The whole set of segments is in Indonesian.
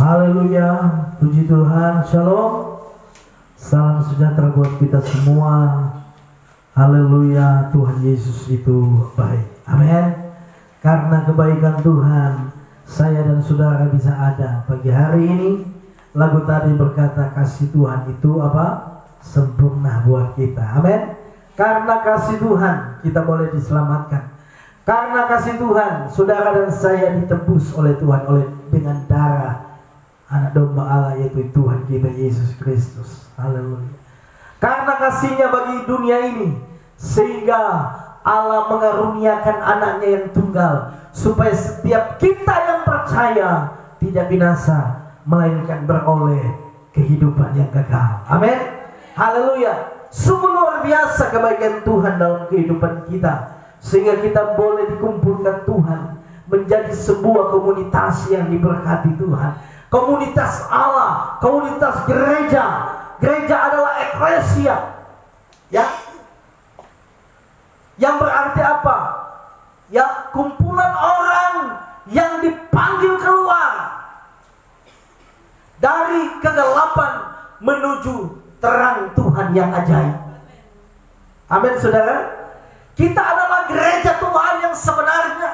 Haleluya, puji Tuhan, shalom. Salam sejahtera buat kita semua. Haleluya, Tuhan Yesus itu baik. Amin. Karena kebaikan Tuhan, saya dan saudara bisa ada pagi hari ini. Lagu tadi berkata kasih Tuhan itu apa? Sempurna buat kita. Amin. Karena kasih Tuhan kita boleh diselamatkan. Karena kasih Tuhan, saudara dan saya ditebus oleh Tuhan dengan darah Anak domba Allah, yaitu Tuhan kita Yesus Kristus. Haleluya. Karena kasihnya bagi dunia ini, sehingga Allah mengaruniakan anaknya yang tunggal, supaya setiap kita yang percaya tidak binasa, melainkan beroleh kehidupan yang kekal. Amin. Haleluya. Sungguh luar biasa kebaikan Tuhan dalam kehidupan kita, sehingga kita boleh dikumpulkan Tuhan menjadi sebuah komunitas yang diberkati Tuhan. Komunitas Allah, komunitas gereja. Gereja adalah eklesia, ya. Yang berarti apa? Ya, kumpulan orang yang dipanggil keluar dari kegelapan menuju terang Tuhan yang ajaib. Amin, saudara. Kita adalah gereja Tuhan yang sebenarnya.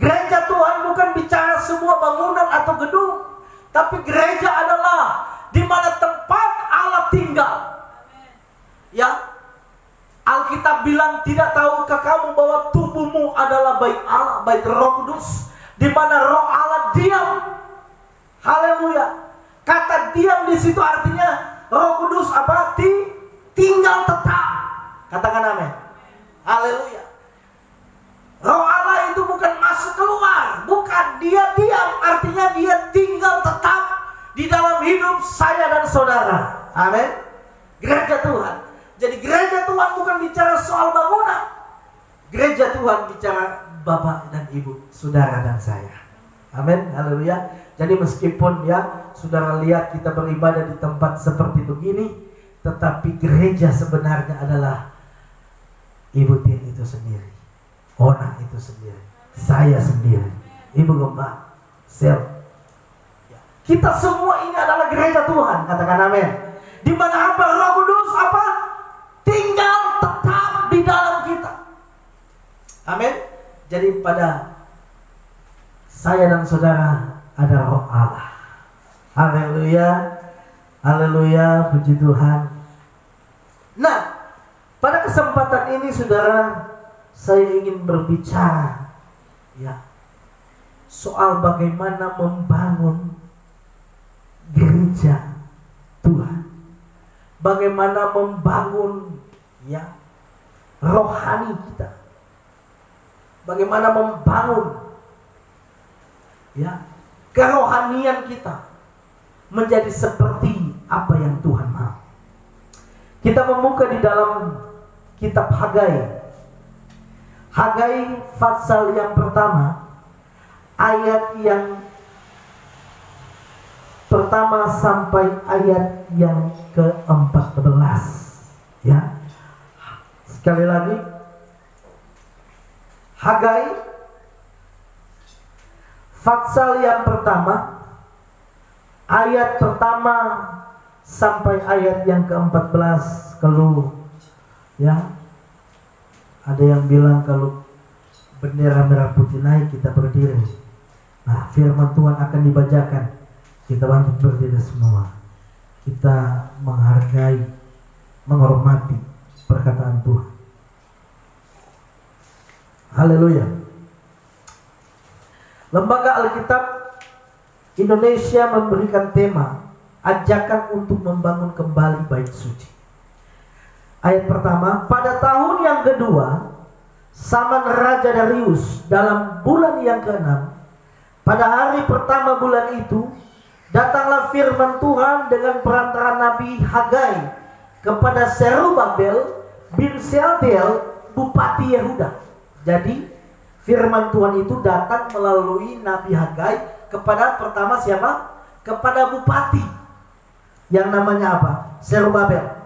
Gereja Tuhan bukan bicara sebuah bangunan atau gedung, tapi gereja adalah di mana tempat Allah tinggal. Ya, Alkitab bilang, tidak tahukah kamu bahwa tubuhmu adalah bait Allah, bait Roh Kudus, di mana Roh Allah diam. Haleluya. Kata diam di situ artinya Roh Kudus apa? Tinggal tetap. Katakan amin. Haleluya. Roh Allah itu bukan masuk keluar, bukan, dia diam, artinya dia tinggal tetap di dalam hidup saya dan saudara. Amin. Gereja Tuhan. Jadi gereja Tuhan bukan bicara soal bangunan. Gereja Tuhan bicara Bapak dan Ibu, saudara dan saya. Amin. Haleluya. Jadi meskipun ya saudara lihat kita beribadah di tempat seperti begini, tetapi gereja sebenarnya adalah Ibu Tin itu sendiri, Ona itu sendiri, saya sendiri, Ibu Gembala, Sel. Kita semua ini adalah gereja Tuhan. Katakan amin. Di mana apa? Roh Kudus apa? Tinggal tetap di dalam kita. Amin. Jadi pada saya dan saudara ada Roh Allah. Haleluya. Haleluya, puji Tuhan. Nah, pada kesempatan ini saudara, saya ingin berbicara ya soal bagaimana membangun gereja Tuhan. Bagaimana membangun ya rohani kita. Bagaimana membangun ya kerohanian kita menjadi seperti apa yang Tuhan mau. Kita membuka di dalam kitab Hagai. Hagai pasal yang pertama, ayat yang pertama sampai ayat yang ke-14. Ya. Sekali lagi, Hagai pasal yang pertama, ayat pertama sampai ayat yang ke-14. Kalau ya ada yang bilang kalau bendera merah putih naik kita berdiri. Nah, firman Tuhan akan dibacakan. Kita bangkit berdiri semua. Kita menghargai, menghormati perkataan Tuhan. Haleluya. Lembaga Alkitab Indonesia memberikan tema ajakan untuk membangun kembali bait suci. Ayat pertama, pada tahun yang kedua zaman Raja Darius dalam bulan yang ke-6, pada hari pertama bulan itu, datanglah firman Tuhan dengan perantara Nabi Hagai kepada Zerubabel bin Shealtiel, bupati Yehuda. Jadi firman Tuhan itu datang melalui Nabi Hagai kepada pertama siapa? Kepada bupati yang namanya apa? Zerubabel.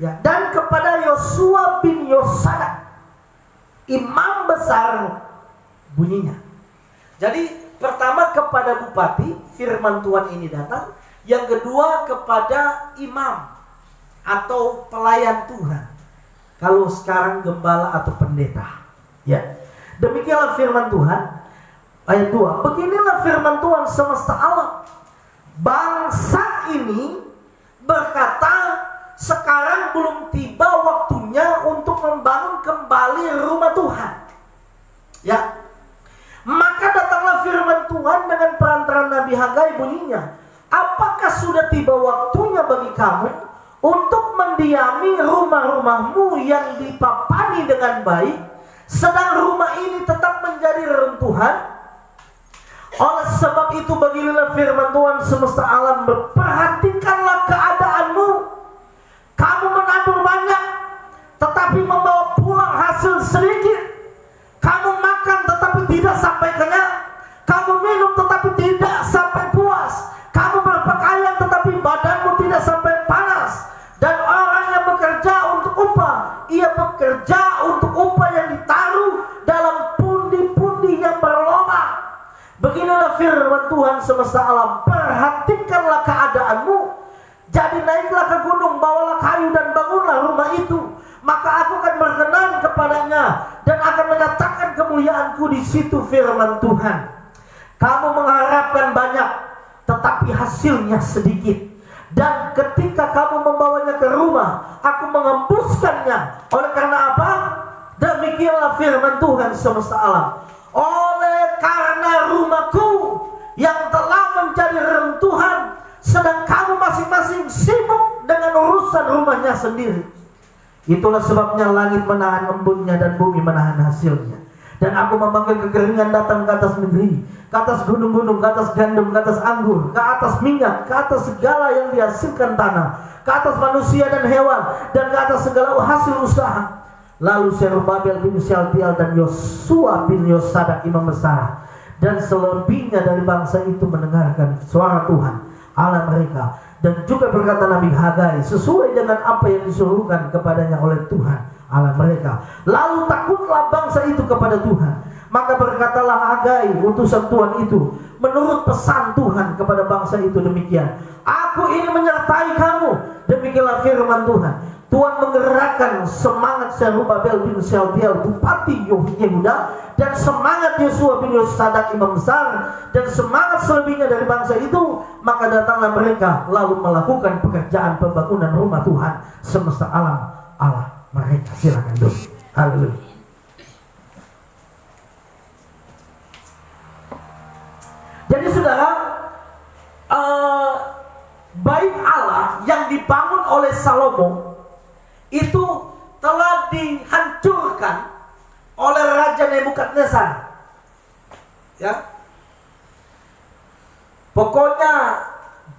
Ya, dan kepada Yosua bin Yosadak, imam besar bunyinya. Jadi Pertama kepada bupati, firman Tuhan ini datang. Yang kedua kepada imam atau pelayan Tuhan. Kalau sekarang gembala atau pendeta. Ya. Demikianlah firman Tuhan. Ayat 2. Beginilah firman Tuhan semesta alam. Bangsa ini berkata, sekarang belum tiba waktunya untuk membangun kembali rumah Tuhan. Ya. Maka datanglah firman Tuhan dengan perantaraan Nabi Hagai, bunyinya, apakah sudah tiba waktunya bagi kamu untuk mendiami rumah-rumahmu yang dipapani dengan baik, sedang rumah ini tetap menjadi reruntuhan? Oleh sebab itu beginilah firman Tuhan semesta alam, perhatikanlah keadaanmu. Kamu menabur banyak, tetapi membawa pulang hasil sedikit. Kamu makan tetapi tidak sampai kenyang. Kamu minum tetapi tidak sampai puas. Kamu berpakaian tetapi badanmu tidak sampai panas. Dan orang yang bekerja untuk upah, ia bekerja untuk upah yang ditaruh dalam pundi-pundi yang berlobang. Beginilah firman Tuhan semesta alam, perhatikanlah keadaanmu. Jadi naiklah ke gunung, bawalah kayu dan bangunlah rumah itu. Maka aku akan berkenan kepadanya dan akan menyatakan kemuliaanku di situ, firman Tuhan. Kamu mengharapkan banyak, tetapi hasilnya sedikit. Dan ketika kamu membawanya ke rumah, aku mengembuskannya. Oleh karena apa? Demikianlah firman Tuhan semesta alam. Oleh karena rumahku yang telah menjadi reruntuhan, sedang kamu masing-masing sibuk dengan urusan rumahnya sendiri. Itulah sebabnya langit menahan embunnya dan bumi menahan hasilnya. Dan aku memanggil kekeringan datang ke atas negeri, ke atas gunung-gunung, ke atas gandum, ke atas anggur, ke atas minyak, ke atas segala yang dihasilkan tanah, ke atas manusia dan hewan, dan ke atas segala hasil usaha. Lalu Zerubabel bin Syaltiel dan Yosua bin Yosadak imam besar dan selebihnya dari bangsa itu mendengarkan suara Tuhan Allah mereka. Dan juga berkata Nabi Hagai sesuai dengan apa yang disuruhkan kepadanya oleh Tuhan Allah mereka. Lalu takutlah bangsa itu kepada Tuhan. Maka berkatalah Hagai utusan Tuhan itu menurut pesan Tuhan kepada bangsa itu demikian, aku ini menyertai kamu. Demikianlah firman Tuhan. Tuhan menggerakkan semangat Zerubabel bin Syaltiel bupati Yehuda, dan semangat Yosua bin Yosadak imam besar, dan semangat selebihnya dari bangsa itu. Maka datanglah mereka lalu melakukan pekerjaan pembangunan rumah Tuhan semesta alam Allah mereka. Silakan dulu. Haleluya. Jadi saudara, bait Allah yang dibangun oleh Salomo itu telah dihancurkan oleh Raja Nebukadnezar. Ya, pokoknya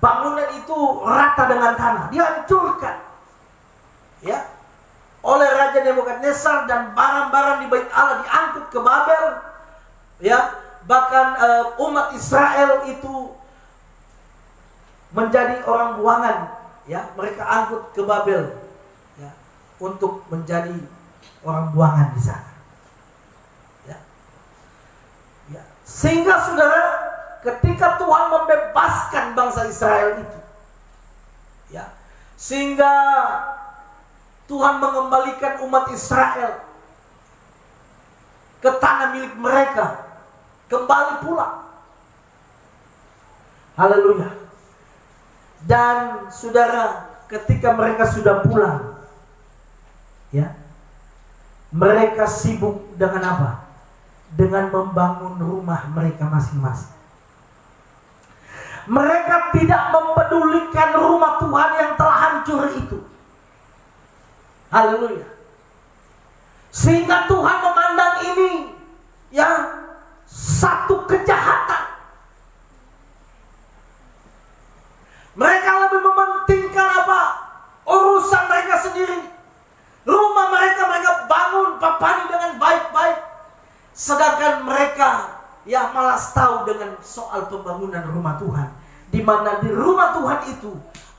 bangunan itu rata dengan tanah, dihancurkan. Ya, oleh Raja Nebukadnezar, dan barang-barang di bait Allah diangkut ke Babel. Ya, bahkan umat Israel itu menjadi orang buangan. Ya, mereka angkut ke Babel. Ya, untuk menjadi orang buangan di sana. Ya. Ya. Sehingga saudara, ketika Tuhan membebaskan bangsa Israel itu, ya, sehingga Tuhan mengembalikan umat Israel ke tanah milik mereka, kembali pulang. Haleluya. Dan saudara, ketika mereka sudah pulang, ya, mereka sibuk dengan apa? Dengan membangun rumah mereka masing-masing. Mereka tidak mempedulikan rumah Tuhan yang telah hancur itu. Haleluya. Sehingga Tuhan memandang ini, ya, satu kejahatan. Mereka lebih mementingkan apa? Urusan mereka sendiri. Rumah mereka bangun papani dengan baik-baik. Sedangkan mereka ya malas tahu dengan soal pembangunan rumah Tuhan. Di mana di rumah Tuhan itu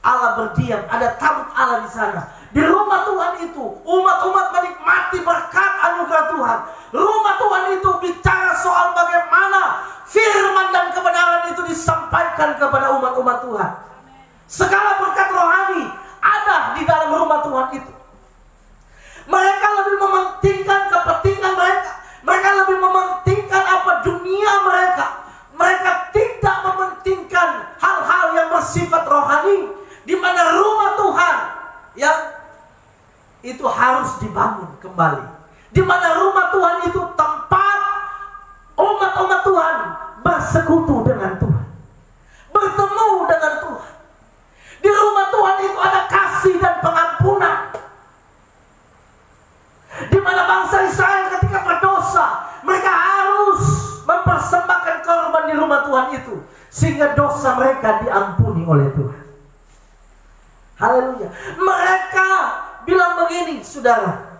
Allah berdiam, ada tabut Allah di sana. Di rumah Tuhan itu umat-umat menikmati berkat anugerah Tuhan. Rumah Tuhan itu bicara soal bagaimana firman dan limpahkan kepada umat-umat Tuhan. Segala berkat rohani ada di dalam rumah Tuhan itu. Mereka lebih mementingkan kepentingan mereka. Mereka lebih mementingkan apa dunia mereka. Mereka tidak mementingkan hal-hal yang bersifat rohani, di mana rumah Tuhan yang itu harus dibangun kembali. Di mana rumah Tuhan itu tempat umat-umat Tuhan bersekutu dengan Tuhan, bertemu dengan Tuhan. Di rumah Tuhan itu ada kasih dan pengampunan. Di mana bangsa Israel ketika berdosa, mereka harus mempersembahkan korban di rumah Tuhan itu, sehingga dosa mereka diampuni oleh Tuhan. Haleluya. Mereka bilang begini, saudara.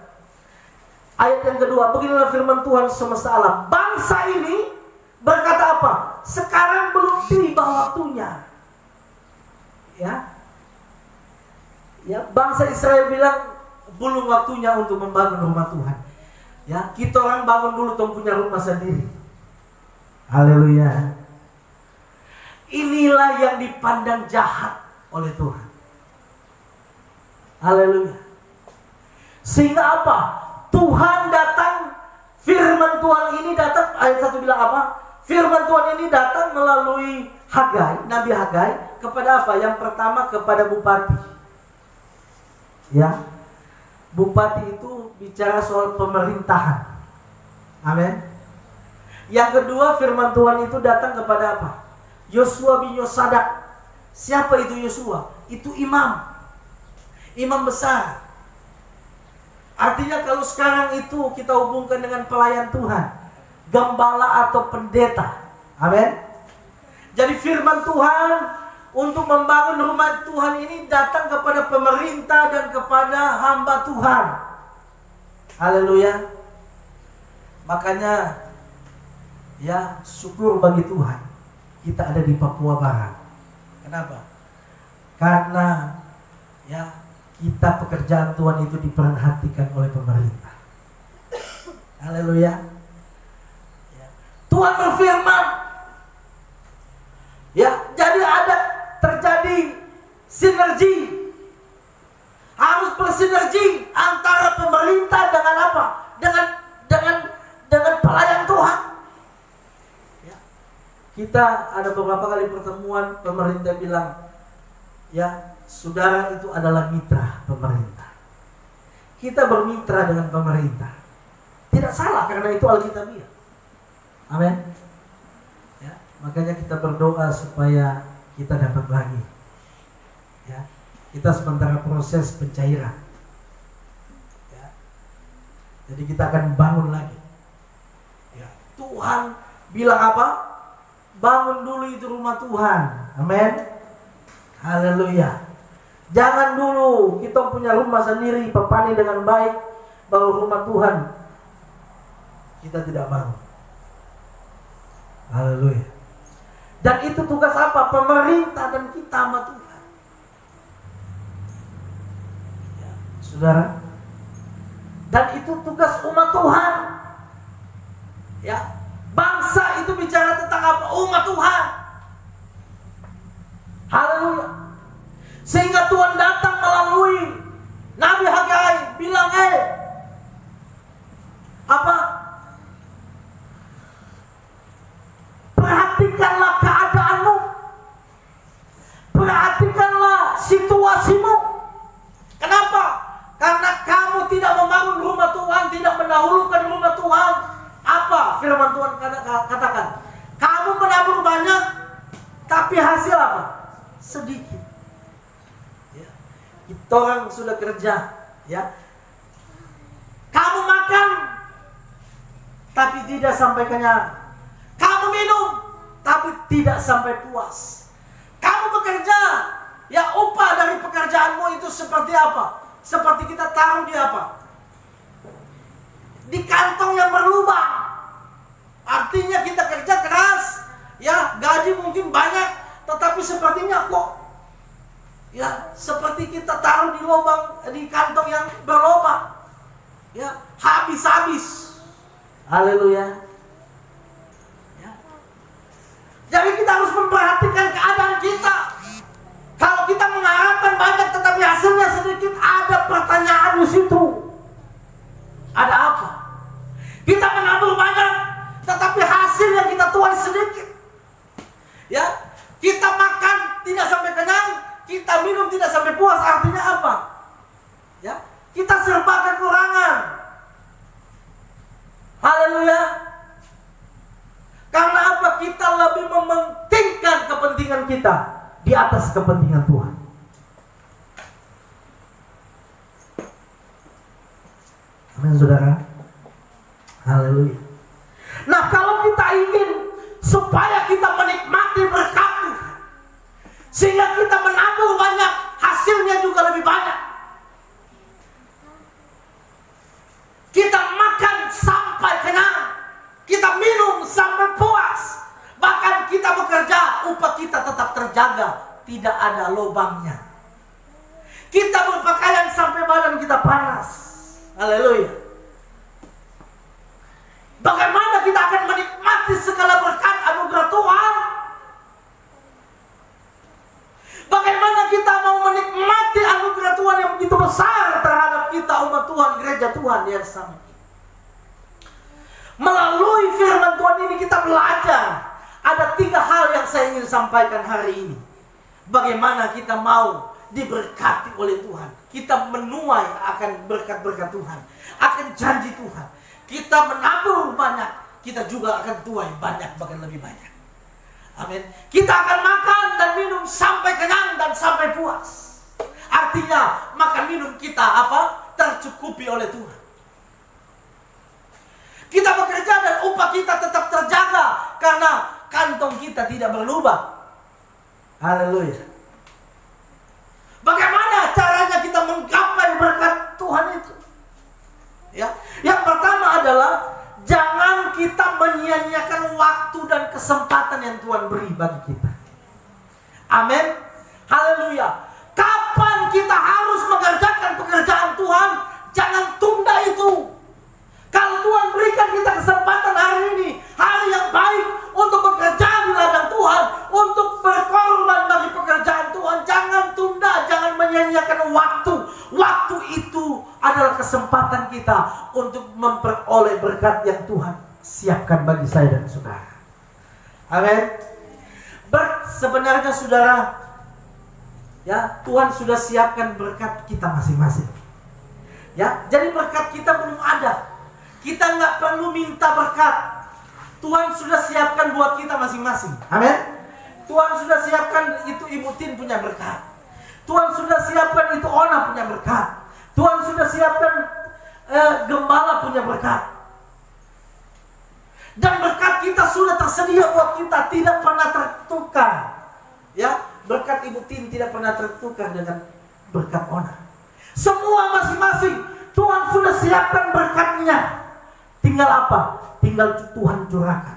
Ayat yang kedua, beginilah firman Tuhan semesta alam. Bangsa ini berkata apa? Sekarang belum tiba waktunya. Ya, bangsa Israel bilang belum waktunya untuk membangun rumah Tuhan. Ya, kita orang bangun dulu dong punya rumah sendiri. Haleluya. Inilah yang dipandang jahat oleh Tuhan. Haleluya. Sehingga apa? Tuhan datang, firman Tuhan ini datang, ayat 1 bilang apa? Firman Tuhan ini datang melalui Hagai, Nabi Hagai, kepada apa? Yang pertama kepada bupati. Ya. Bupati itu bicara soal pemerintahan. Amin. Yang kedua, firman Tuhan itu datang kepada apa? Yosua bin Yosadak. Siapa itu Yosua? Itu imam. Imam besar. Artinya kalau sekarang itu kita hubungkan dengan pelayan Tuhan, gembala atau pendeta. Amin. Jadi firman Tuhan untuk membangun rumah Tuhan ini datang kepada pemerintah dan kepada hamba Tuhan. Haleluya. Makanya ya syukur bagi Tuhan kita ada di Papua Barat. Kenapa? Karena ya kita pekerjaan Tuhan itu diperhatikan oleh pemerintah. Haleluya. Ya. Tuhan berfirman, ya, jadi ada terjadi sinergi. Harus bersinergi antara pemerintah dengan apa? Dengan pelayan Tuhan. Ya. Kita ada beberapa kali pertemuan, pemerintah bilang, ya, saudara itu adalah mitra pemerintah. Kita bermitra dengan pemerintah. Tidak salah karena itu Alkitabiah. Amin. Ya, makanya kita berdoa supaya kita dapat lagi. Ya, kita sementara proses pencairan. Ya, jadi kita akan bangun lagi. Ya, Tuhan bilang apa? Bangun dulu itu rumah Tuhan. Amin. Haleluya. Jangan dulu kita punya rumah sendiri, pepani dengan baik, baru rumah Tuhan kita tidak bangun. Haleluya. Dan itu tugas apa? Pemerintah dan kita sama Tuhan. Ya, saudara. Dan itu tugas umat Tuhan. Ya, bangsa itu bicara tentang apa? Umat Tuhan. Haleluya. Sehingga Tuhan datang melalui Nabi Hagai bilang, apa? Perhatikanlah keadaanmu. Perhatikanlah situasimu. Kenapa? Karena kamu tidak membangun rumah Tuhan, tidak mendahulukan rumah Tuhan. Apa firman Tuhan katakan? Kamu menabur banyak, tapi hasil apa? Sedikit. Kita orang sudah kerja, ya. Kamu makan, tapi tidak sampai kenyang. Kamu minum, tapi tidak sampai puas. Kamu bekerja, ya upah dari pekerjaanmu itu seperti apa? Seperti kita taruh di apa? Di kantong yang berlubang. Artinya kita kerja keras, ya gaji mungkin banyak, tetapi sepertinya kok ya seperti kita taruh di lubang, di kantong yang berlubang, ya habis-habis. Haleluya. Ya. Jadi kita harus memperhatikan keadaan kepentingan kita di atas kepentingan Tuhan. Amin, saudara. Haleluya. Nah, kalau kita ingin supaya kita menikmati berkat Tuhan, sehingga kita menabur banyak, hasilnya juga lebih banyak. Kita makan sampai kenyang, kita minum sampai puas, bahkan kita bekerja, upah kita tetap terjaga, tidak ada lubangnya. Kita berpakaian sampai badan kita panas. Haleluya. Bagaimana kita akan menikmati segala berkat anugerah Tuhan? Bagaimana kita mau menikmati anugerah Tuhan yang begitu besar terhadap kita, umat Tuhan, gereja Tuhan yang sama? Melalui firman Tuhan ini kita belajar. Ada 3 hal yang saya ingin sampaikan hari ini. Bagaimana kita mau diberkati oleh Tuhan. Kita menuai akan berkat-berkat Tuhan, akan janji Tuhan. Kita menabur banyak, kita juga akan tuai banyak, bahkan lebih banyak. Amin. Kita akan makan dan minum sampai kenyang dan sampai puas. Artinya makan minum kita tercukupi oleh Tuhan. Kita bekerja dan upah kita tetap terjaga karena kantong kita tidak berlubang. Haleluya. Bagaimana caranya kita menggapai berkat Tuhan itu? Ya, yang pertama adalah jangan kita menyia-nyiakan waktu dan kesempatan yang Tuhan beri bagi kita. Amin. Haleluya. Kapan kita harus mengerjakan pekerjaan Tuhan? Jangan tunda itu. Kalau Tuhan berikan kita kesempatan hari ini, hari yang baik untuk bekerja di ladang Tuhan, untuk berkorban bagi pekerjaan Tuhan, jangan tunda, jangan menyia-nyiakan waktu. Waktu itu adalah kesempatan kita untuk memperoleh berkat yang Tuhan siapkan bagi saya dan saudara. Amin. Sebenarnya saudara, ya, Tuhan sudah siapkan berkat kita masing-masing. Ya, jadi berkat kita belum ada. Kita nggak perlu minta berkat. Tuhan sudah siapkan buat kita masing-masing. Amin. Tuhan sudah siapkan itu Ibu Tin punya berkat. Tuhan sudah siapkan itu Ona punya berkat. Tuhan sudah siapkan gembala punya berkat. Dan berkat kita sudah tersedia buat kita, tidak pernah tertukar. Ya, berkat Ibu Tin tidak pernah tertukar dengan berkat Ona. Semua masing-masing Tuhan sudah siapkan berkatnya. Tinggal apa? Tinggal Tuhan curahkan.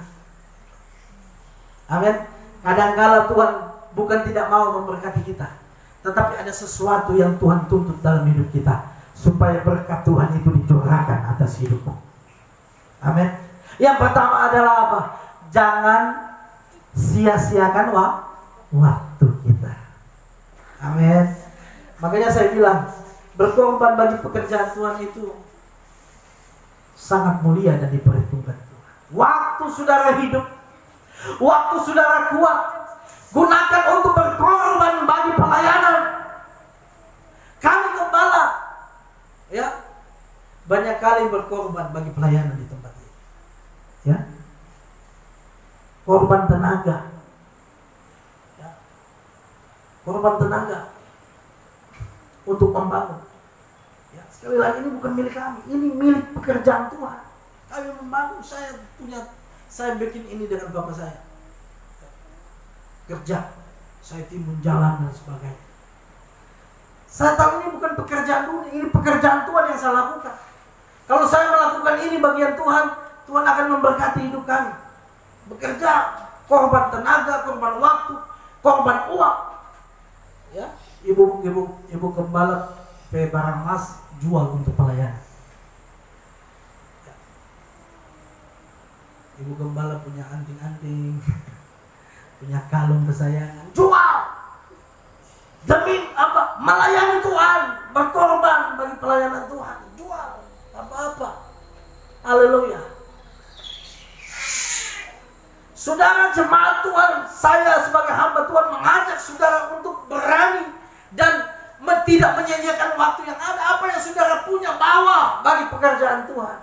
Amin. Kadang-kala Tuhan bukan tidak mau memberkati kita, tetapi ada sesuatu yang Tuhan tuntut dalam hidup kita, supaya berkat Tuhan itu dicurahkan atas hidupmu. Amin. Yang pertama adalah apa? Jangan sia-siakan waktu kita. Amin. Makanya saya bilang, berkorban bagi pekerjaan Tuhan itu sangat mulia dan diperhitungkan Tuhan. Waktu saudara hidup, waktu saudara kuat, gunakan untuk berkorban bagi pelayanan. Kami gembala, ya, banyak kali berkorban bagi pelayanan di tempat ini. Ya, korban tenaga, ya, korban tenaga untuk membangun. Sekali lagi, ini bukan milik kami, ini milik pekerjaan Tuhan. Kami membangun, saya bikin ini dengan bapak saya. Kerja, saya timbun jalan dan sebagainya. Saya tahu ini bukan pekerjaan Tuhan, ini pekerjaan Tuhan yang saya lakukan. Kalau saya melakukan ini bagian Tuhan, Tuhan akan memberkati hidup kami. Bekerja, korban tenaga, korban waktu, korban uang. Ya, ibu gembala barang emas jual untuk pelayanan. Ibu gembala punya anting-anting, punya kalung kesayangan, jual demi apa? Melayani Tuhan, berkorban bagi pelayanan Tuhan, jual apa-apa. Haleluya. Saudara jemaat Tuhan, saya sebagai hamba Tuhan mengajak saudara untuk berani dan tidak menyia-nyiakan waktu yang ada. Apa yang saudara punya, bawa bagi pekerjaan Tuhan.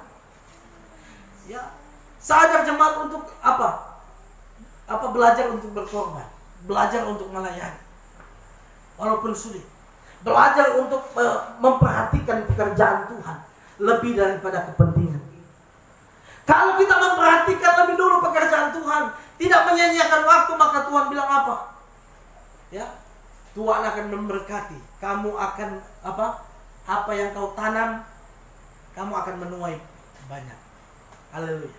Ya, saya ajak jemaat untuk apa? Belajar untuk berkorban. belajar untuk melayani. Walaupun sulit. Belajar untuk memperhatikan pekerjaan Tuhan lebih daripada kepentingan. Kalau kita memperhatikan lebih dulu pekerjaan Tuhan, tidak menyia-nyiakan waktu, maka Tuhan bilang apa? Ya, Tuhan akan memberkati. Kamu akan apa yang kau tanam, kamu akan menuai banyak. Haleluya.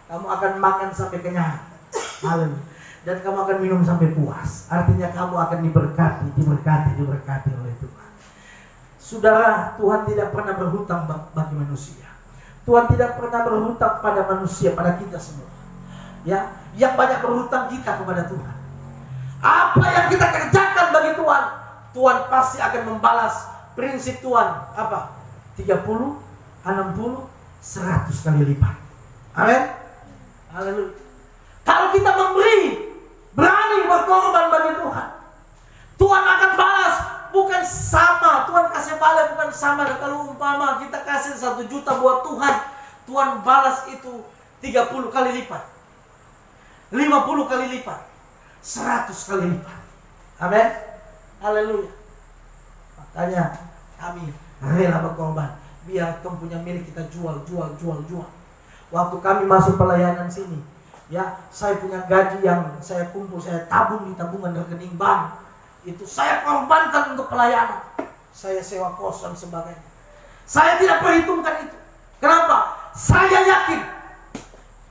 Kamu akan makan sampai kenyang. Haleluya. Dan kamu akan minum sampai puas. Artinya kamu akan diberkati oleh Tuhan. Saudara, Tuhan tidak pernah berhutang bagi manusia. Tuhan tidak pernah berhutang pada manusia, pada kita semua. Ya, yang banyak berhutang kita kepada Tuhan. Apa yang kita kerjakan bagi Tuhan, Tuhan pasti akan membalas. Prinsip Tuhan apa? 30, 60, 100 kali lipat. Amin. Haleluya. Kalau kita memberi, berani berkorban bagi Tuhan, Tuhan akan balas. Bukan sama, Tuhan kasih balas bukan sama. Kalau umpama kita kasih 1 juta buat Tuhan, Tuhan balas itu 30 kali lipat, 50 kali lipat, 100 kali lipat. Amin. Haleluya. Makanya kami rela berkorban. Biar kamu punya milik kita jual. Waktu kami masuk pelayanan sini, ya, saya punya gaji yang saya kumpul, saya tabung di tabungan rekening bank. Itu saya korbankan untuk pelayanan. Saya sewa kos dan sebagainya. Saya tidak perhitungkan itu. Kenapa? Saya yakin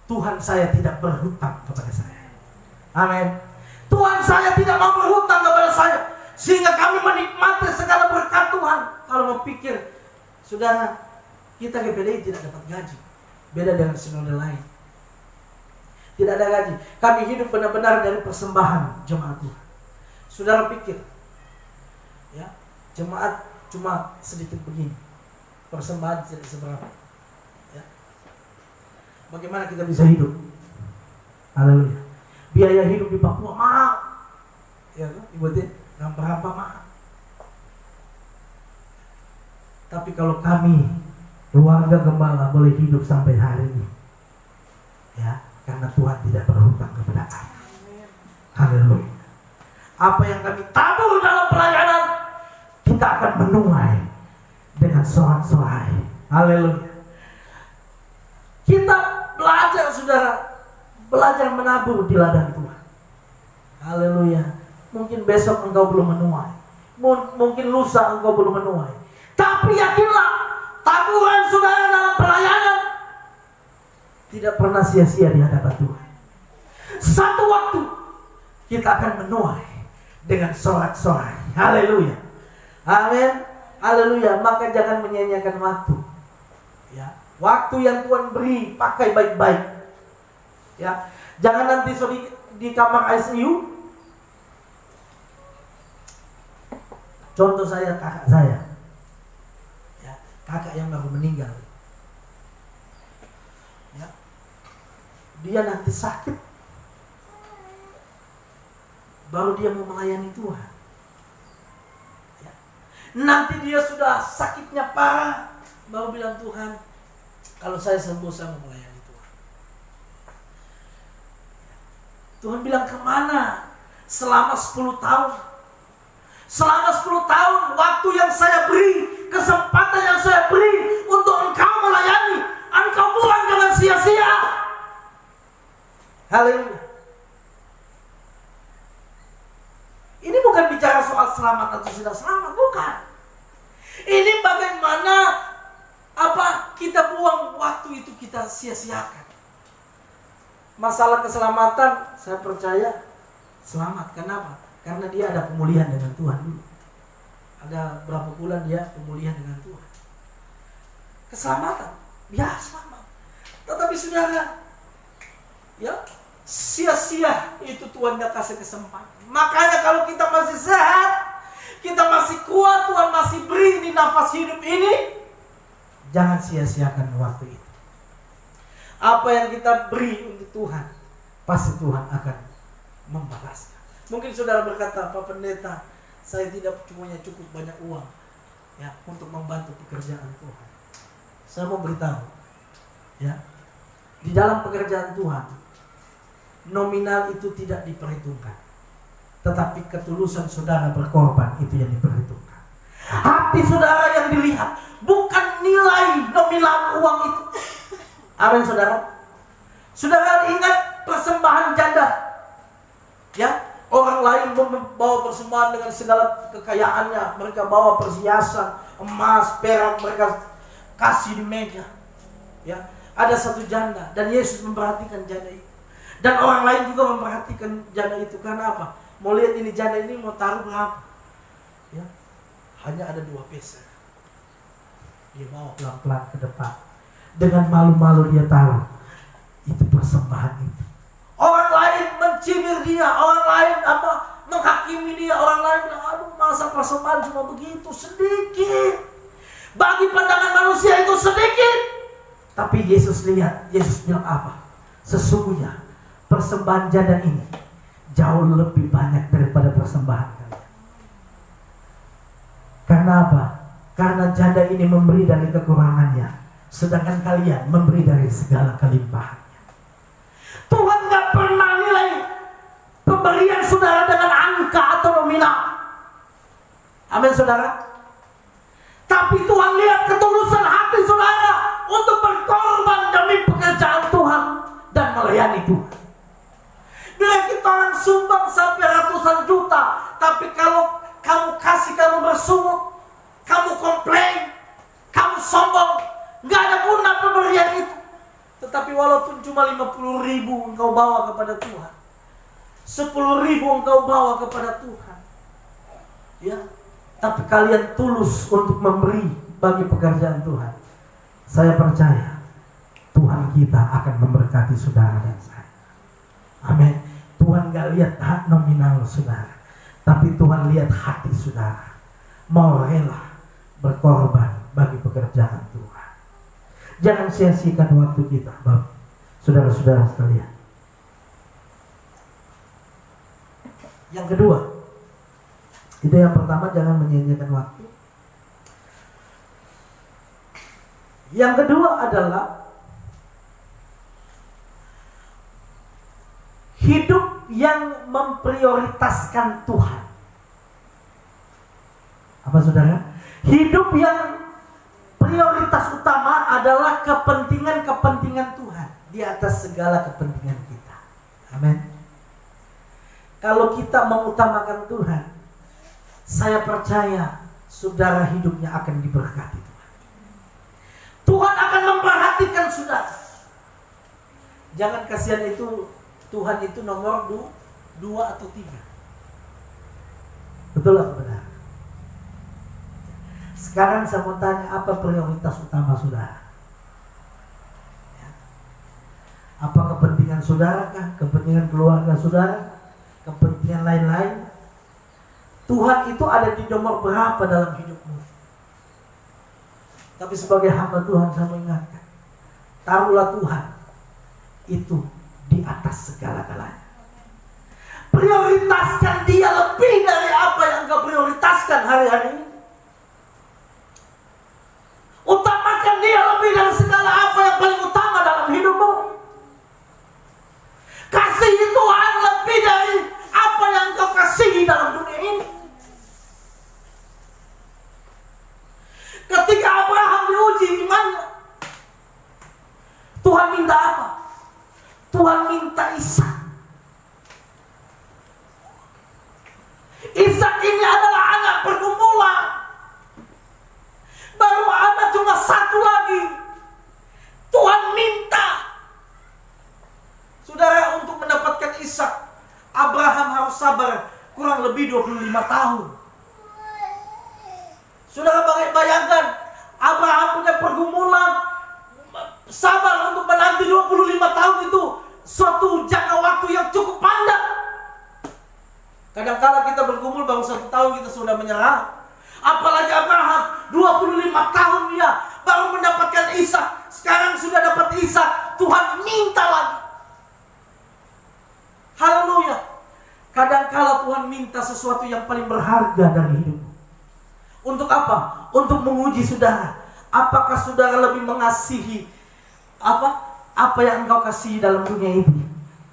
Tuhan saya tidak berhutang kepada saya. Amin. Tuhan saya tidak mau berhutang kepada saya, sehingga kami menikmati segala berkat Tuhan. Kalau mau pikir, saudara, kita GPDI tidak dapat gaji. Beda dengan sinode lain. Tidak ada gaji. Kami hidup benar-benar dari persembahan jemaat Tuhan. Saudara pikir, ya, jemaat cuma sedikit begini, persembahan tidak seberapa. Ya. Bagaimana kita bisa hidup? Haleluya. Biaya hidup di Papua mahal, ya, Ibu Tin, nggak berapa mahal. Tapi kalau kami keluarga Gembala boleh hidup sampai hari ini, ya, karena Tuhan tidak berhutang kepada kami. Haleluya. Apa yang kami tabur dalam pelayanan, kita akan menuai dengan sorak-sorai. Haleluya. Kita belajar, saudara, belajar menabur di ladang Tuhan. Haleluya. Mungkin besok engkau belum menuai, mungkin lusa engkau belum menuai, tapi yakinlah, taburan saudara dalam pelayanan tidak pernah sia-sia di hadapan Tuhan. Satu waktu kita akan menuai dengan sorak-sorai. Haleluya. Amin. Haleluya. Maka jangan menyia-nyiakan waktu. Ya. Waktu yang Tuhan beri, pakai baik-baik. Ya. Jangan nanti di kamar ICU. Contoh saya, kakak saya. Ya. Kakak yang baru meninggal. Ya. Dia nanti sakit, baru dia mau melayani Tuhan. Ya. Nanti dia sudah sakitnya parah, baru bilang, Tuhan, kalau saya sembuh saya mau melayani Tuhan. Tuhan bilang, kemana? Selama 10 tahun. Selama 10 tahun waktu yang saya beri, kesempatan yang saya beri untuk engkau melayani, engkau buang dengan sia-sia. Haleluya. Ini bukan bicara soal selamat atau tidak selamat, bukan. Ini bagaimana kita buang waktu itu, kita sia-siakan. Masalah keselamatan, saya percaya selamat. Kenapa? Karena dia ada pemulihan dengan Tuhan dulu. Ada berapa bulan dia pemulihan dengan Tuhan. Keselamatan, ya selamat. Tetapi saudara, ya, sia-sia itu Tuhan gak kasih kesempatan. Makanya kalau kita masih sehat, kita masih kuat, Tuhan masih beri di nafas hidup ini, jangan sia-siakan waktu itu. Apa yang kita beri untuk Tuhan, pasti Tuhan akan membalasnya. Mungkin saudara berkata, Pak Pendeta, saya tidak punya cukup banyak uang, ya, untuk membantu pekerjaan Tuhan. Saya mau beritahu, ya, di dalam pekerjaan Tuhan, nominal itu tidak diperhitungkan. tetapi ketulusan saudara berkorban itu yang diperhitungkan. Hati saudara yang dilihat, bukan nilai nominal uang itu. Amin saudara. Saudara ingat persembahan janda, ya? Orang lain membawa persembahan dengan segala kekayaannya, mereka bawa perhiasan emas, perak, mereka kasih di meja. Ya, ada satu janda dan Yesus memperhatikan janda itu. Dan orang lain juga memperhatikan janda itu karena apa? Mau lihat ini janda ini mau taruh berapa? Ya, hanya ada 2 peser. Dia bawa pelan-pelan ke depan. Dengan malu-malu dia taruh itu persembahan itu. Orang lain mencibir dia, orang lain menghakimi dia, orang lain bilang, aduh masa persembahan cuma begitu, sedikit. Bagi pandangan manusia itu sedikit. Tapi Yesus lihat, Yesus bilang apa? Sesungguhnya persembahan janda ini jauh lebih banyak daripada persembahan kalian. Karena apa? Karena janda ini memberi dari kekurangannya, sedangkan kalian memberi dari segala kelimpahannya. Tuhan gak pernah nilai pemberian saudara dengan angka atau nominal. Amin saudara. Tapi Tuhan lihat ketulusan hati saudara untuk berkorban demi pekerjaan Tuhan dan melayani Tuhan. Bila kita orang sumbang sampai ratusan juta, tapi kalau kamu kasih, kamu bersungut, kamu komplain, kamu sombong, gak ada guna pemberian itu. Tetapi walaupun cuma 50.000 engkau bawa kepada Tuhan, 10.000 engkau bawa kepada Tuhan, ya, tapi kalian tulus untuk memberi bagi pekerjaan Tuhan, saya percaya Tuhan kita akan memberkati saudara dan saya. Amin. Tuhan gak lihat hak nominal saudara, tapi Tuhan lihat hati saudara, mau rela berkorban bagi pekerjaan Tuhan. Jangan sia-siakan waktu kita, Bapak, saudara-saudara sekalian. Yang kedua, itu yang pertama, jangan menyia-nyiakan waktu. Yang kedua adalah hidup yang memprioritaskan Tuhan. Apa saudara? Hidup yang prioritas utama adalah kepentingan-kepentingan Tuhan di atas segala kepentingan kita. Amin. Kalau kita mengutamakan Tuhan, saya percaya saudara hidupnya akan diberkati Tuhan. Tuhan akan memperhatikan saudara. Jangan kasihan itu Tuhan itu nomor 2 atau 3. Betul atau benar? Sekarang saya mau tanya, apa prioritas utama saudara? Ya. Apa kepentingan saudara kah? Kepentingan keluarga saudara? Kepentingan lain-lain? Tuhan itu ada di nomor berapa dalam hidupmu? Tapi sebagai hamba Tuhan saya mengingatkan, taruhlah Tuhan itu di atas segala-galanya. Prioritaskan dia lebih dari apa yang engkau prioritaskan hari-hari ini. Utamakan dia lebih dari segala apa yang paling utama dalam hidupmu. Kasihi Tuhan lebih dari apa yang engkau kasihi dalam dunia ini. Ketika Abraham diuji imannya, Tuhan minta apa? Tuhan minta Ishak. Ishak ini adalah anak pergumulan. Baru anak cuma satu lagi. Tuhan minta. Saudara, untuk mendapatkan Ishak, Abraham harus sabar kurang lebih 25 tahun. Saudara bayangkan, Abraham punya pergumulan, sabar untuk menanti 25 tahun itu suatu jangka waktu yang cukup panjang. Kadang-kala kita bergumul baru 1 tahun kita sudah menyerah. Apalagi Abraham 25 tahun dia baru mendapatkan Ishak. Sekarang sudah dapat Ishak, Tuhan minta lagi. Haleluya. Kadang-kala Tuhan minta sesuatu yang paling berharga dari hidupmu. Untuk apa? Untuk menguji saudara. Apakah saudara lebih mengasihi apa yang engkau kasihi dalam dunia ini,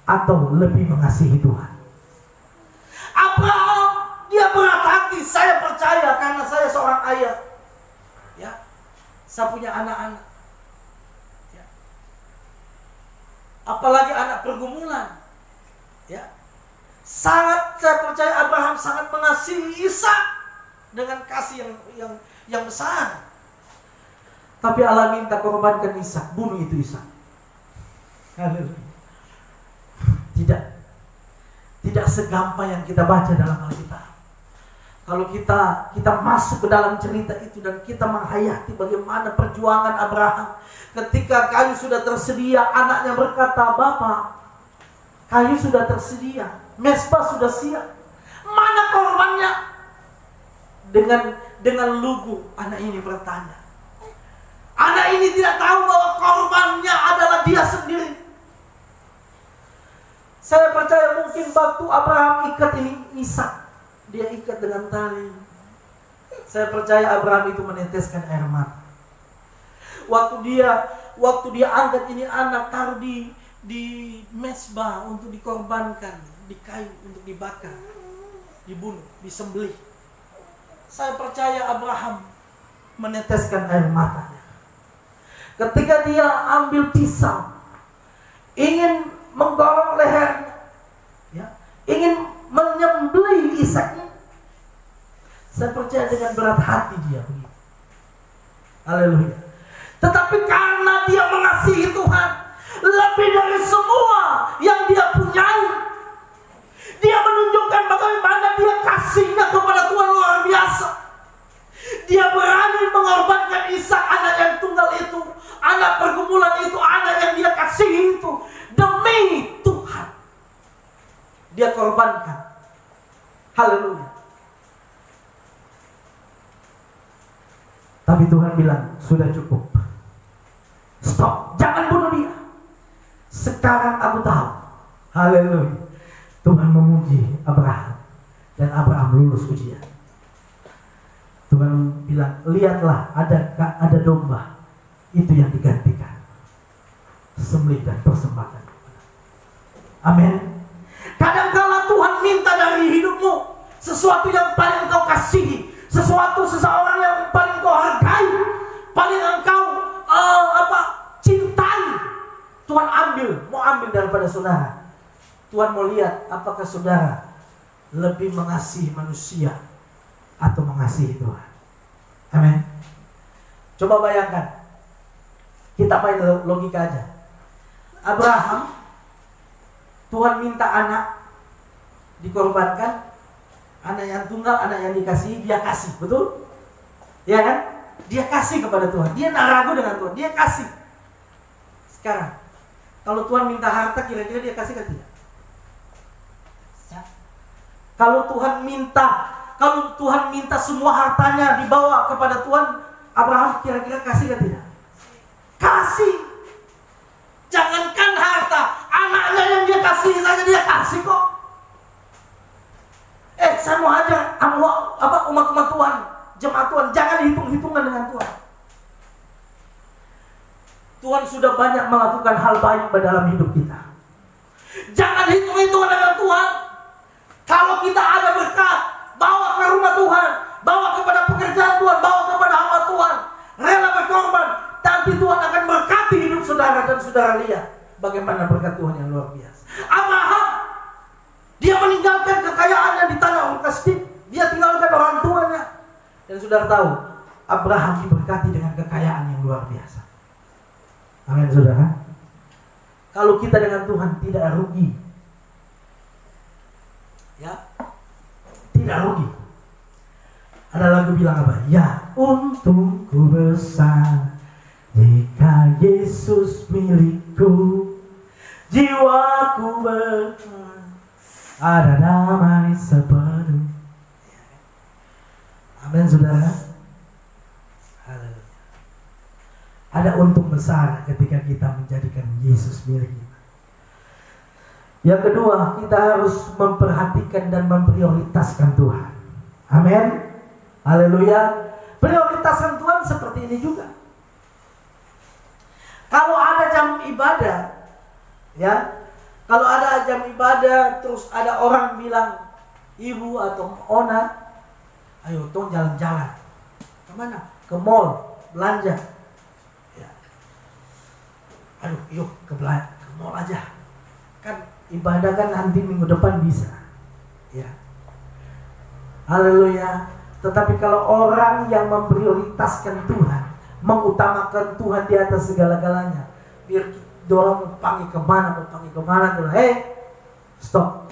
atau lebih mengasihi Tuhan? Abraham karena saya seorang ayah, ya, saya punya anak-anak, ya. Apalagi anak pergumulan, ya. Sangat, saya percaya Abraham sangat mengasihi Ishak dengan kasih yang besar. Tapi Allah minta korbankan Ishak, bunuh itu Ishak. Tidak segampang yang kita baca dalam Alkitab. Kalau kita masuk ke dalam cerita itu dan kita menghayati bagaimana perjuangan Abraham, ketika kayu sudah tersedia, anaknya berkata, "Bapak, kayu sudah tersedia, mezbah sudah siap, mana korbannya?" Dengan lugu anak ini bertanya. Anak ini tidak tahu bahwa korbannya adalah dia sendiri. Saya percaya mungkin waktu Abraham ikat ini Ishak, dia ikat dengan tali. Saya percaya Abraham itu meneteskan air mata. Waktu dia angkat ini anak, taruh di mezbah untuk dikorbankan, di kayu untuk dibakar, dibunuh, disembelih. Saya percaya Abraham meneteskan air matanya. Ketika dia ambil pisau, ingin menggorong lehernya, ya, ingin menyembelih Ishak. Saya percaya dengan berat hati dia begitu. Haleluya. Tetapi karena dia mengasihi Tuhan lebih dari semua yang dia punyai, dia menunjukkan bagaimana dia kasihnya kepada Tuhan luar biasa. Dia berani mengorbankan Ishak, anak yang tunggal itu, anak pergumulan itu, anak yang dia kasihi itu, demi Tuhan. Dia korbankan. Haleluya. Tapi Tuhan bilang, sudah cukup. Stop, jangan bunuh dia. Sekarang aku tahu. Haleluya. Tuhan memuji Abraham dan Abraham lulus ujian. Tuhan bilang, lihatlah ada domba, itu yang digantikan, sembelih dan persembahkan. Amin. Kadangkala Tuhan minta dari hidupmu sesuatu yang paling engkau kasihi, seseorang yang paling engkau hargai, paling engkau cintai. Tuhan mau ambil daripada saudara. Tuhan mau lihat apakah saudara lebih mengasihi manusia atau mengasihi Tuhan. Amin. Coba bayangkan, kita main logika aja. Abraham, Tuhan minta anak dikorbankan, anak yang tunggal, anak yang dikasihi, dia kasih, betul? Ya kan? Dia kasih kepada Tuhan. Dia tidak ragu dengan Tuhan, dia kasih. Sekarang, kalau Tuhan minta harta, kira-kira dia kasih atau tidak? Ya. Kalau Tuhan minta semua hartanya dibawa kepada Tuhan, Abraham kira-kira kasih atau tidak? Kasih. Jangankan harta, anaknya yang dia kasih saja dia kasih kok. Saya mau ajar umat Tuhan, jemaat Tuhan, jangan hitung-hitungan dengan Tuhan. Tuhan sudah banyak melakukan hal baik dalam hidup kita. Jangan hitung-hitungan dengan Tuhan. Kalau kita ada berkat, bawa ke rumah Tuhan, bawa kepada pekerjaan Tuhan, bawa kepada hamba Tuhan, rela berkorban, nanti Tuhan akan berkati hidup saudara dan saudara lihat bagaimana berkat Tuhan yang luar biasa. Abraham, dia meninggalkan kekayaannya di tanah Ur Kasdim, dia tinggalkan orang tuanya, dan saudara tahu Abraham diberkati dengan kekayaan yang luar biasa. Amin saudara. Kalau kita dengan Tuhan tidak rugi, ya, tidak rugi. Ada lagu bilang apa? Ya, untungku besar jika Yesus milikku, jiwaku berkah, ada damai sepenuh. Amin saudara. Haleluya. Ada untung besar ketika kita menjadikan Yesus milik kita. Yang kedua, kita harus memperhatikan dan memprioritaskan Tuhan. Amin. Haleluya. Prioritaskan Tuhan seperti ini juga. Kalau ada jam ibadah, ya, kalau ada jam ibadah terus ada orang bilang ibu atau ona, Ayo tong jalan-jalan. Kemana? Ke mall, belanja. Ya. Aduh, yuk ke mall aja. Kan ibadah kan nanti minggu depan bisa. Ya. Haleluya. Tetapi kalau orang yang memprioritaskan Tuhan, mengutamakan Tuhan di atas segala-galanya, biar dorong mau panggil kemana, stop.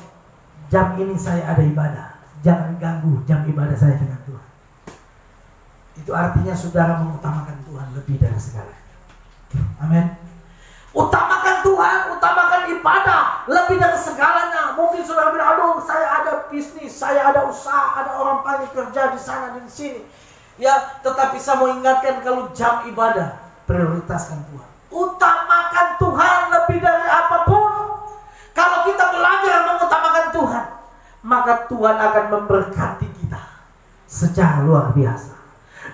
Jam ini saya ada ibadah. Jangan ganggu jam ibadah saya dengan Tuhan. Itu artinya saudara mengutamakan Tuhan lebih dari segalanya. Amin. Utamakan Tuhan, utamakan ibadah lebih dari segalanya. Mungkin saudara bilang, aduh saya ada bisnis, saya ada usaha, ada orang panggil kerja di sana dan di sini. Ya, tetapi saya mau ingatkan kalau jam ibadah, prioritaskan Tuhan. Utamakan Tuhan lebih dari apapun. Kalau kita belajar mengutamakan Tuhan, maka Tuhan akan memberkati kita secara luar biasa.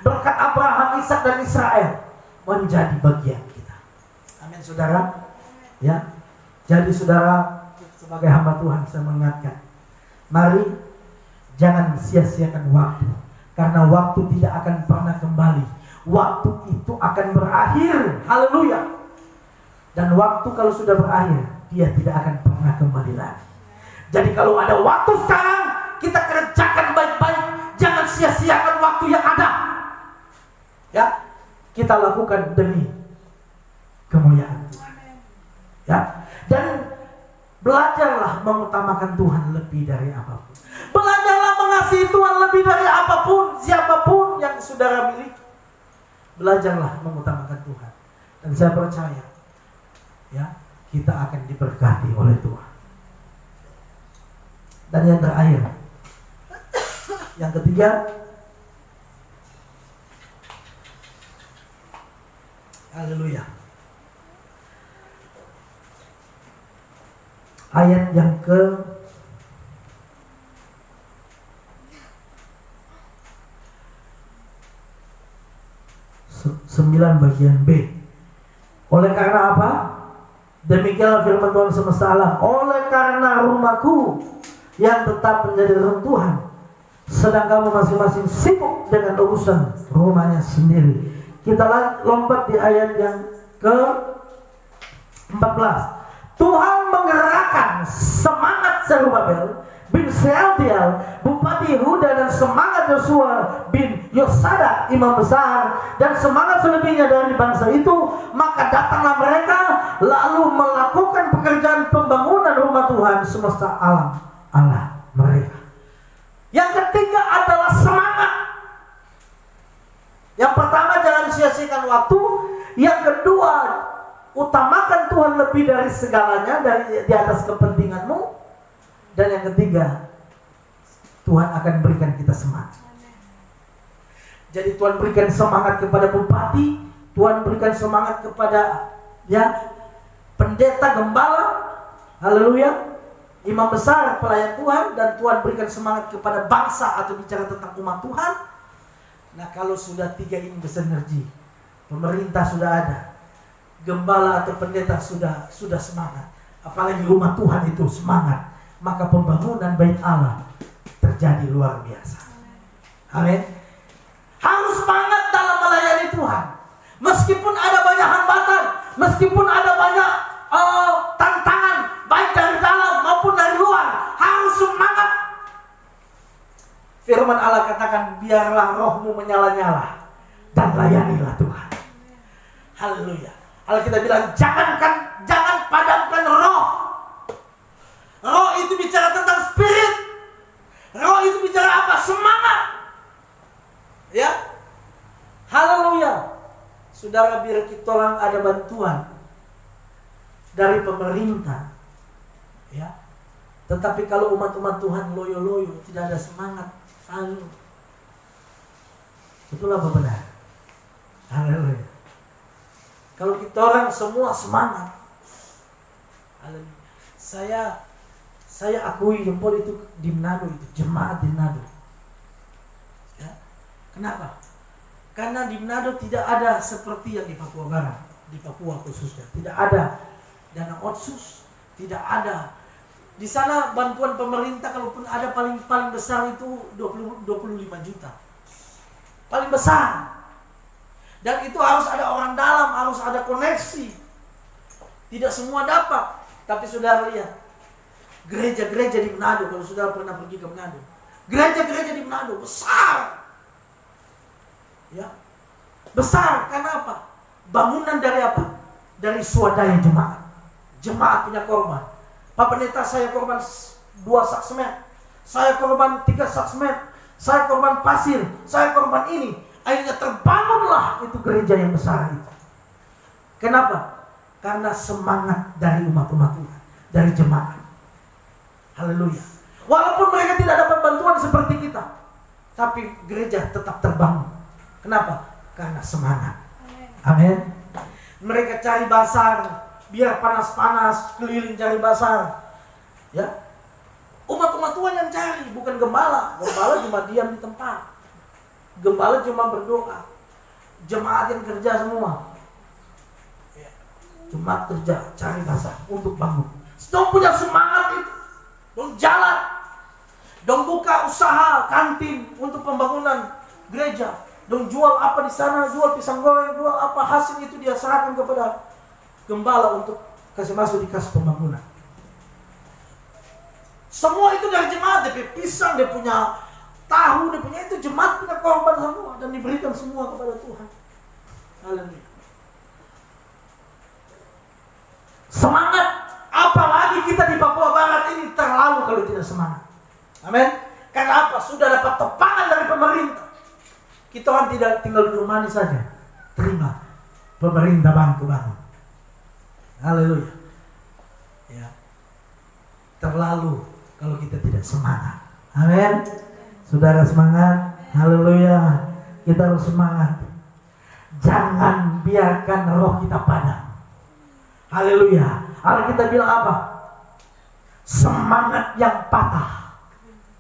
Berkat Abraham, Ishak dan Israel menjadi bagian kita. Amin saudara. Ya. Jadi saudara, sebagai hamba Tuhan saya mengingatkan, mari jangan sia-siakan waktu, karena waktu tidak akan pernah kembali. Waktu itu akan berakhir. Haleluya. Dan waktu kalau sudah berakhir, dia tidak akan pernah kembali lagi. Jadi kalau ada waktu sekarang, kita kerjakan baik-baik. Jangan sia-siakan waktu yang ada. Ya, kita lakukan demi kemuliaan Tuhan. Ya, dan belajarlah mengutamakan Tuhan lebih dari apapun. Belajarlah mengasihi Tuhan lebih dari apapun, siapapun yang saudara miliki. Belajarlah mengutamakan Tuhan. Dan saya percaya, ya, kita akan diberkati oleh Tuhan. Dan yang terakhir, yang ketiga, haleluya. Ayat yang ke 9 bagian B. Oleh karena apa? Demikianlah firman Tuhan semesta alam. Oleh karena rumahku yang tetap menjadi runtuhan, sedang kamu masing-masing sibuk dengan urusan rumahnya sendiri. Kita lompat di ayat yang ke 14. Tuhan menggerakkan semangat Zerubabel bin Shealtiel, Bupati Yehuda, dan semangat Yosua bin Yosada, imam besar, dan semangat selebihnya dari bangsa itu. Maka datanglah mereka lalu melakukan pekerjaan pembangunan rumah Tuhan semesta alam Allah mereka. Yang ketiga adalah semangat. Yang pertama, jangan sia-siakan waktu. Yang kedua, utamakan Tuhan lebih dari segalanya, dari di atas kepentinganmu. Dan yang ketiga, Tuhan akan berikan kita semangat. Jadi Tuhan berikan semangat kepada bupati, Tuhan berikan semangat kepada pendeta, gembala, haleluya, imam besar, pelayan Tuhan, dan Tuhan berikan semangat kepada bangsa atau bicara tentang umat Tuhan. Nah, kalau sudah tiga ini bersinergi, pemerintah sudah ada, gembala atau pendeta sudah semangat, apalagi umat Tuhan itu semangat, maka pembangunan bait Allah terjadi luar biasa. Amin. Harus semangat dalam melayani Tuhan. Meskipun ada banyak hambatan, meskipun ada banyak tantangan, baik dari dalam maupun dari luar, harus semangat. Firman Allah katakan, biarlah rohmu menyala-nyala dan layanilah Tuhan. Haleluya. Alkitab bilang, jangan padamkan roh. Roh itu bicara tentang spirit. Roh itu bicara apa? Semangat. Ya. Haleluya. Saudara, biar kita orang ada bantuan dari pemerintah. Ya. Tetapi kalau umat-umat Tuhan loyo-loyo, tidak ada semangat, betul apa benar? Haleluya. Kalau kita orang semua semangat, haleluya. Saya akui jempol itu di Manado, itu jemaat di Manado. Ya. Kenapa? Karena di Manado tidak ada seperti yang di Papua Barat, di Papua khususnya. Tidak ada dana otsus, tidak ada Di sana bantuan pemerintah kalaupun ada paling besar itu 25 juta. Paling besar. Dan itu harus ada orang dalam, harus ada koneksi. Tidak semua dapat. Tapi saudara lihat, gereja-gereja di Manado, kalau saudara pernah pergi ke Manado, gereja-gereja di Manado besar. Ya. Besar, karena apa? Bangunan dari apa? Dari swadaya jemaat. Jemaat punya korban. Pak Pendeta, saya korban 2 sak semen. Saya korban 3 sak semen. Saya korban pasir. Saya korban ini. Akhirnya terbangunlah itu gereja yang besar itu. Kenapa? Karena semangat dari umat-umat Tuhan, dari jemaat. Haleluya. Walaupun mereka tidak dapat bantuan seperti kita, tapi gereja tetap terbangun. Kenapa? Karena semangat. Amin. Mereka cari basar, biar panas-panas keliling cari basar. Ya. Umat-umat Tuhan yang cari, bukan gembala. Gembala cuma diam di tempat. Gembala cuma berdoa. Jemaat yang kerja semua. Jemaat kerja, cari basar untuk bangun. Dong punya semangat itu. Dong jalan. Dong buka usaha kantin untuk pembangunan gereja. Dong jual apa di sana, jual pisang goreng, jual apa, hasil itu dia serahkan kepada gembala untuk kasih masuk di kas pembangunan. Semua itu dari jemaat. Dia punya pisang, dia punya tahu, dia punya itu, jemaat punya korban semua dan diberikan semua kepada Tuhan. Haleluya. Semangat, apalagi kita di Papua Barat ini terlalu kalau tidak semangat. Amin. Karena apa? Sudah dapat topangan dari pemerintah. Kita kan tidak tinggal di rumah ini saja. Terima pemerintah bantu bangun. Haleluya. Ya. Terlalu kalau kita tidak semangat. Amin. Saudara semangat. Haleluya. Kita harus semangat. Jangan biarkan roh kita padam. Haleluya. Alkitab bilang apa? Semangat yang patah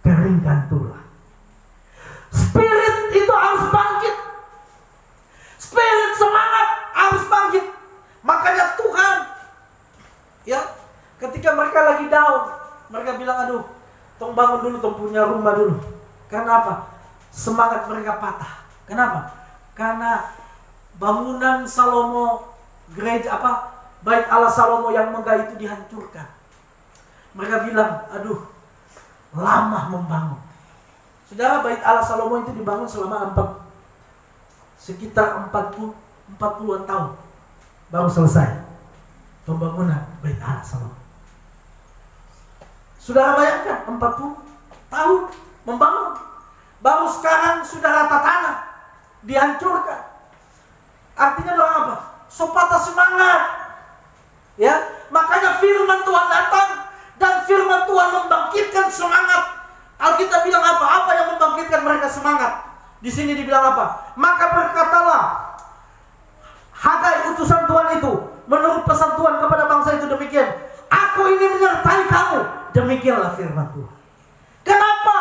keringkan tulang. Spirit itu harus bangkit. Spirit semangat harus bangkit. Makanya Tuhan, ya, ketika mereka lagi down, mereka bilang, aduh, tong bangun dulu, tong punya rumah dulu. Karena apa? Semangat mereka patah. Kenapa? Karena bangunan Salomo, gereja apa? Bait Allah Salomo yang megah itu dihancurkan. Mereka bilang, aduh, lama membangun. Saudara, bait Allah Salomo itu dibangun selama sekitar 40-an tahun. Baru selesai pembangunan bait Allah Salomo. Saudara bayangkan, 40 tahun membangun. Baru sekarang sudah rata tanah, dihancurkan. Artinya doang apa? So patah semangat. Ya, makanya firman Tuhan datang dan firman Tuhan membangkitkan semangat. Alkitab bilang apa? Apa yang membangkitkan mereka semangat? Di sini dibilang apa? Maka berkatalah Hagai utusan Tuhan itu menurut pesan Tuhan kepada bangsa itu demikian. Aku ini menyertai kamu. Demikianlah firman Tuhan. Kenapa?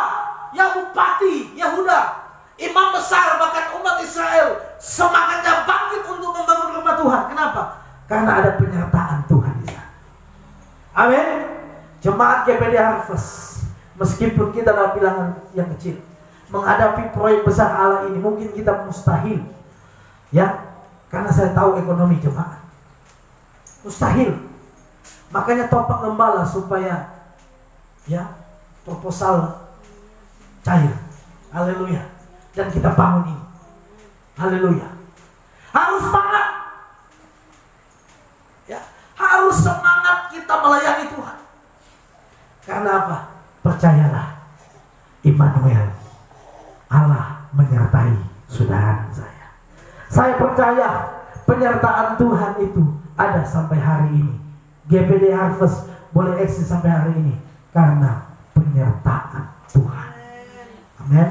Ya bupati Yehuda, imam besar, bahkan umat Israel semangatnya bangkit untuk membangun rumah Tuhan. Kenapa? Karena ada penyertaan Tuhan di sana. Amin. Jemaat GPD Harvest, meskipun kita dalam bilangan yang kecil, menghadapi proyek besar Allah ini mungkin kita mustahil, ya, karena saya tahu ekonomi jemaat mustahil. Makanya topak gembala supaya, ya, proposal cair. Haleluya. Dan kita bangun ini. Haleluya. Harus semangat, ya, harus semangat kita melayani Tuhan. Karena apa? Percayalah, Immanuel, Allah menyertai saudara saya. Saya percaya penyertaan Tuhan itu ada sampai hari ini. GPD Harvest boleh eksis sampai hari ini karena penyertaan Tuhan. Amin.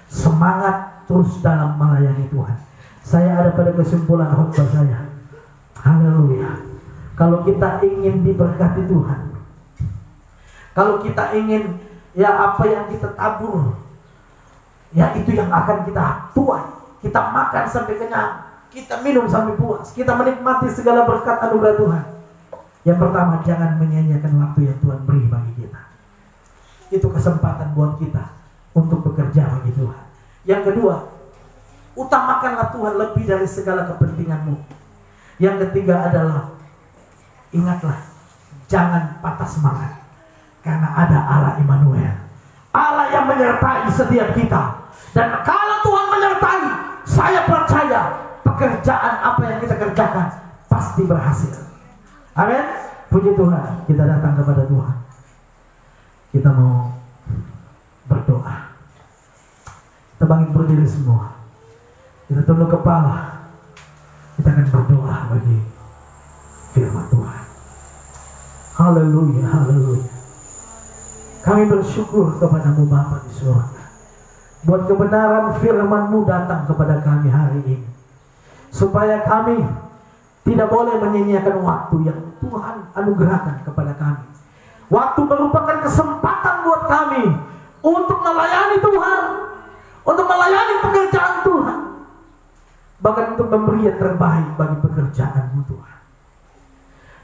Semangat terus dalam melayani Tuhan. Saya ada pada kesimpulan khotbah saya. Haleluya. Kalau kita ingin diberkati Tuhan, kalau kita ingin, ya, apa yang kita tabur, ya, itu yang akan kita tuai. Kita makan sampai kenyang, kita minum sampai puas, kita menikmati segala berkat anugerah Tuhan. Yang pertama, jangan menyia-nyiakan waktu yang Tuhan beri bagi kita. Itu kesempatan buat kita untuk bekerja bagi Tuhan. Yang kedua, utamakanlah Tuhan lebih dari segala kepentinganmu. Yang ketiga adalah, ingatlah, jangan patah semangat. Karena ada Allah Immanuel, Allah yang menyertai setiap kita. Dan kalau Tuhan menyertai, saya percaya pekerjaan apa yang kita kerjakan pasti berhasil. Amin. Puji Tuhan. Kita datang kepada Tuhan. Kita mau berdoa. Kita bangkit berdiri semua. Kita tunduk kepala. Kita akan berdoa bagi firman Tuhan. Haleluya, haleluya. Kami bersyukur kepadamu Bapa di surga, buat kebenaran firman-Mu datang kepada kami hari ini, supaya kami tidak boleh menyia-nyiakan waktu yang Tuhan anugerahkan kepada kami. Waktu merupakan kesempatan buat kami untuk melayani Tuhan, untuk melayani pekerjaan Tuhan, bahkan untuk memberi yang terbaik bagi pekerjaan-Mu Tuhan.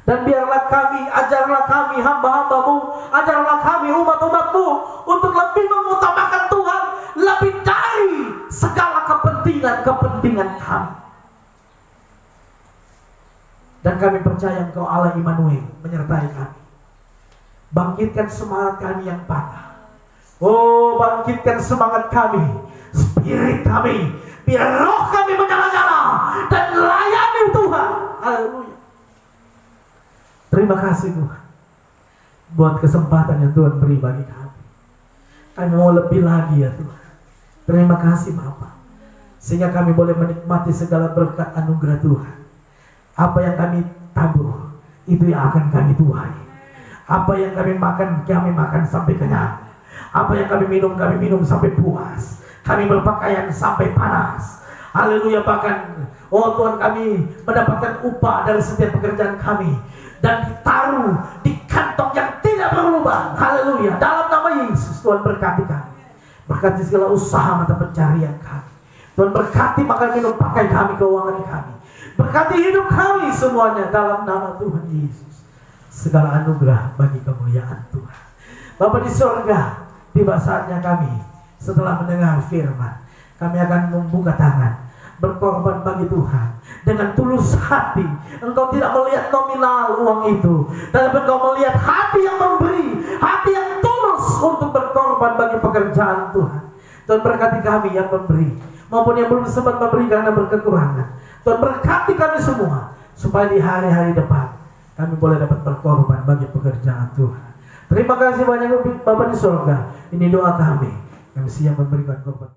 Dan biarlah kami, ajarlah kami hamba-hamba-Mu, ajarlah kami umat-umat-Mu untuk lebih mengutamakan Tuhan lebih dari segala kepentingan kami. Dan kami percaya Engkau Allah Immanuel menyertai kami. Bangkitkan semangat kami yang patah. Oh, bangkitkan semangat kami, spirit kami, biar roh kami menyala-nyala dan layani Tuhan. Haleluya. Terima kasih Tuhan buat kesempatan yang Tuhan beri bagi kami. Kami mau lebih lagi ya Tuhan. Terima kasih Bapa, sehingga kami boleh menikmati segala berkat anugerah Tuhan. Apa yang kami tabur, itu yang akan kami tuai. Apa yang kami makan sampai kenyang. Apa yang kami minum sampai puas. Kami berpakaian sampai panas. Haleluya. Bahkan, oh Tuhan, kami mendapatkan upah dari setiap pekerjaan kami, dan ditaruh di kantong yang tidak berlubang. Haleluya. Dalam nama Yesus, Tuhan berkati kami. Berkati segala usaha mata pencarian kami. Tuhan berkati makan minum pakai kami, keuangan kami. Berkati hidup kami semuanya dalam nama Tuhan Yesus. Segala anugerah bagi kemuliaan Tuhan. Bapa di surga, tiba saatnya kami setelah mendengar firman, kami akan membuka tangan, berkorban bagi Tuhan dengan tulus hati. Engkau tidak melihat nominal uang itu, tapi engkau melihat hati yang memberi, hati yang tulus untuk berkorban bagi pekerjaan Tuhan. Tuhan berkati kami yang memberi maupun yang belum sempat memberi karena berkekurangan. Tuhan berkati kami semua supaya di hari-hari depan kami boleh dapat berkorban bagi pekerjaan Tuhan. Terima kasih banyak Bapa di surga. Ini doa kami. Kami siap memberikan korban.